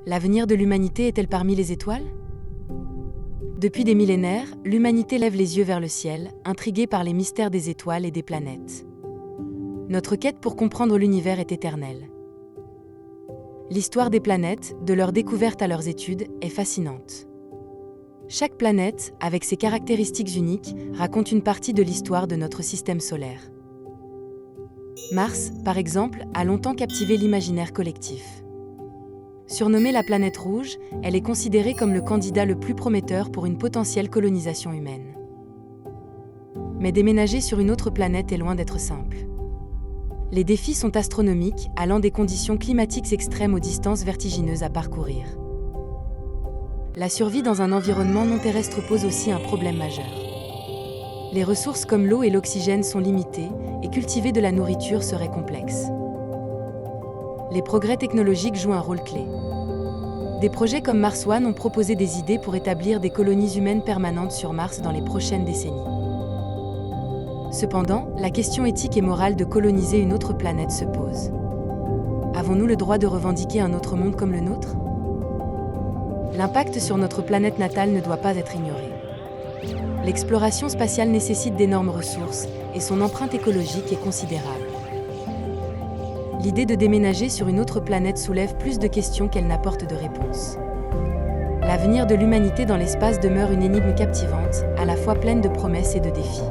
L'avenir de l'humanité est-elle parmi les étoiles? Depuis des millénaires, l'humanité lève les yeux vers le ciel, intriguée par les mystères des étoiles et des planètes. Notre quête pour comprendre l'univers est éternelle. L'histoire des planètes, de leur découverte à leurs études, est fascinante. Chaque planète, avec ses caractéristiques uniques, raconte une partie de l'histoire de notre système solaire. Mars, par exemple, a longtemps captivé l'imaginaire collectif. Surnommée la planète rouge, elle est considérée comme le candidat le plus prometteur pour une potentielle colonisation humaine. Mais déménager sur une autre planète est loin d'être simple. Les défis sont astronomiques, allant des conditions climatiques extrêmes aux distances vertigineuses à parcourir. La survie dans un environnement non terrestre pose aussi un problème majeur. Les ressources comme l'eau et l'oxygène sont limitées, et cultiver de la nourriture serait complexe. Les progrès technologiques jouent un rôle clé. Des projets comme Mars One ont proposé des idées pour établir des colonies humaines permanentes sur Mars dans les prochaines décennies. Cependant, la question éthique et morale de coloniser une autre planète se pose. Avons-nous le droit de revendiquer un autre monde comme le nôtre? L'impact sur notre planète natale ne doit pas être ignoré. L'exploration spatiale nécessite d'énormes ressources, et son empreinte écologique est considérable. L'idée de déménager sur une autre planète soulève plus de questions qu'elle n'apporte de réponses. L'avenir de l'humanité dans l'espace demeure une énigme captivante, à la fois pleine de promesses et de défis.